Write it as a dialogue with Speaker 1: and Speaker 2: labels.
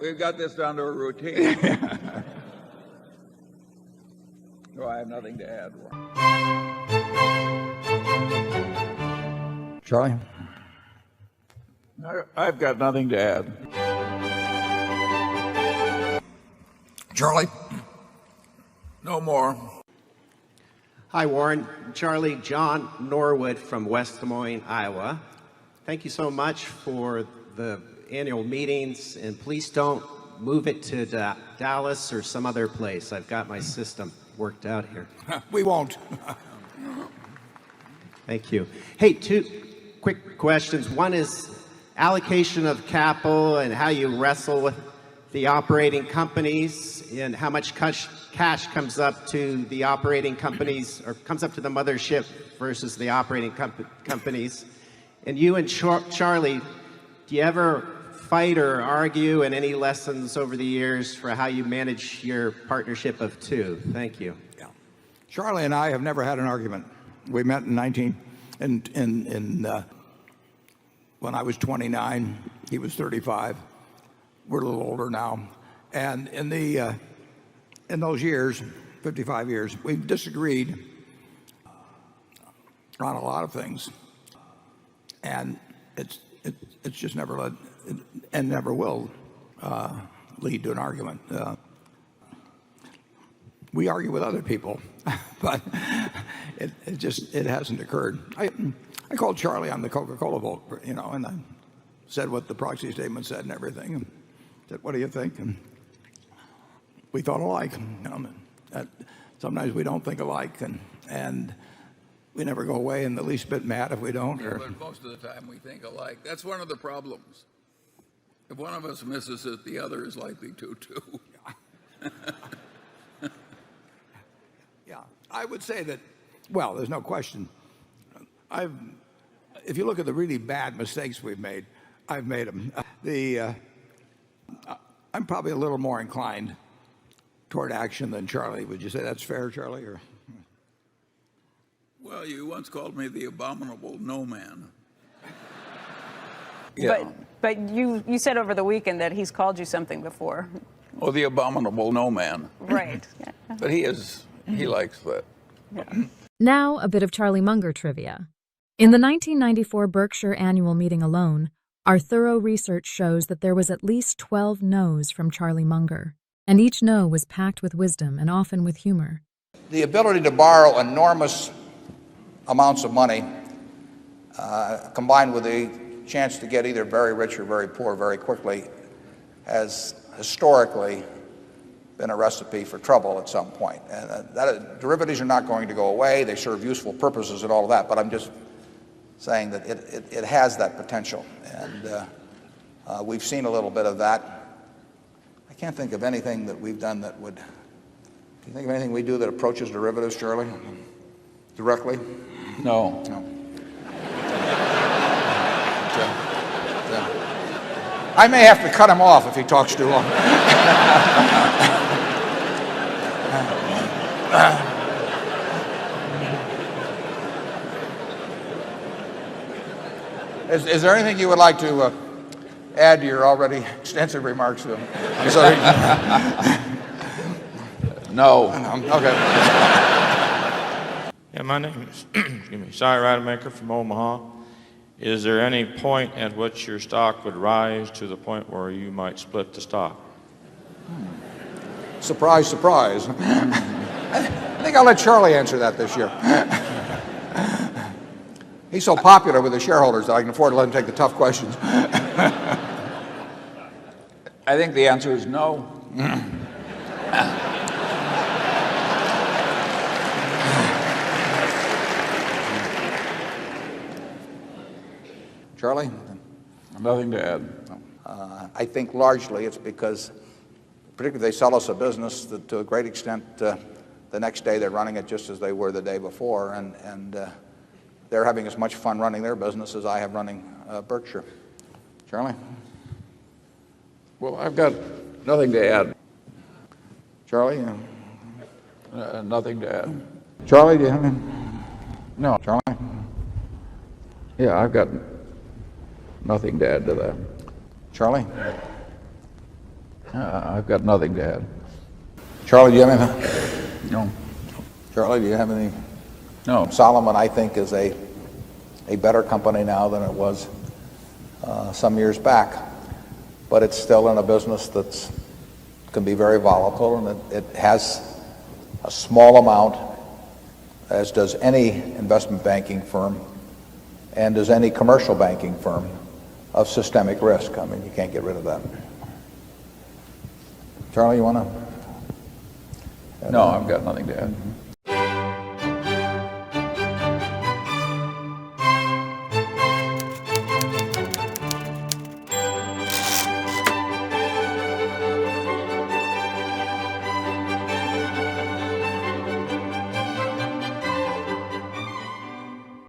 Speaker 1: We've got this down to a routine. So I have nothing to add.
Speaker 2: Charlie?
Speaker 1: I've got nothing to add.
Speaker 2: Charlie?
Speaker 1: No more.
Speaker 3: Hi, Warren. Charlie, John Norwood from West Des Moines, Iowa. Thank you so much for the annual meetings, and please don't move it to Dallas or some other place. I've got my system worked out here.
Speaker 2: We won't.
Speaker 3: Thank you. Hey, two quick questions. One is allocation of capital and how you wrestle with the operating companies and how much cash comes up to the operating companies or comes up to the mothership versus the operating companies. And you and Charlie, do you ever fight or argue, and any lessons over the years for how you manage your partnership of two? Thank you.
Speaker 2: Yeah. Charlie and I have never had an argument. We met when I was 29, he was 35. We're a little older now. And in those years, 55 years, we've disagreed on a lot of things. And it's just never led and never will lead to an argument. We argue with other people, but it hasn't occurred. I called Charlie on the Coca-Cola vote, and I said what the proxy statement said and everything. And said, "What do you think?" And we thought alike. Sometimes we don't think alike, and we never go away in the least bit mad if we don't.
Speaker 1: Yeah, but most of the time we think alike. That's one of the problems. If one of us misses it, the other is likely to too.
Speaker 2: Yeah, I would say that. Well, there's no question. If you look at the really bad mistakes we've made, I've made them. I'm probably a little more inclined toward action than Charlie. Would you say that's fair, Charlie? Or?
Speaker 1: Well, you once called me the abominable no man.
Speaker 4: Yeah. But you said over the weekend that he's called you something before.
Speaker 1: Oh, the abominable no man.
Speaker 4: Right.
Speaker 1: But he likes that.
Speaker 4: Yeah.
Speaker 5: Now, a bit of Charlie Munger trivia. In the 1994 Berkshire annual meeting alone, our thorough research shows that there was at least 12 no's from Charlie Munger, and each no was packed with wisdom and often with humor.
Speaker 6: The ability to borrow enormous amounts of money, combined with the chance to get either very rich or very poor very quickly, has historically been a recipe for trouble at some point. And derivatives are not going to go away. They serve useful purposes and all of that, but I'm just saying that it has that potential. And we've seen a little bit of that. I can't think of anything that we've done that would... Do you think of anything we do that approaches derivatives, Charlie? Directly?
Speaker 1: No.
Speaker 6: I may have to cut him off if he talks too long. Is there anything you would like to add to your already extensive remarks? I'm sorry.
Speaker 1: No.
Speaker 6: Okay.
Speaker 7: Yeah, my name is Cy Rademacher from Omaha. Is there any point at which your stock would rise to the point where you might split the stock?
Speaker 6: Surprise, surprise. I think I'll let Charlie answer that this year. He's so popular with the shareholders that I can afford to let him take the tough questions.
Speaker 1: I think the answer is no.
Speaker 6: Charlie?
Speaker 1: Nothing to add.
Speaker 6: I think largely it's because, particularly if they sell us a business, that to a great extent, the next day they're running it just as they were the day before, and they're having as much fun running their business as I have running Berkshire. Charlie?
Speaker 1: Well, I've got nothing to add.
Speaker 6: Charlie?
Speaker 1: Nothing to add.
Speaker 6: Charlie, do you have any?
Speaker 1: No.
Speaker 6: Charlie?
Speaker 1: Yeah, I've got nothing to add to that.
Speaker 6: Charlie?
Speaker 8: I've got nothing to add.
Speaker 6: Charlie, do you have anything?
Speaker 8: No.
Speaker 6: Charlie, do you have any?
Speaker 8: No.
Speaker 6: Solomon, I think, is a better company now than it was some years back, but it's still in a business that's can be very volatile, and it has a small amount, as does any investment banking firm and does any commercial banking firm, of systemic risk. I mean, you can't get rid of that. Charlie, you want to?
Speaker 8: No, I've got nothing to add.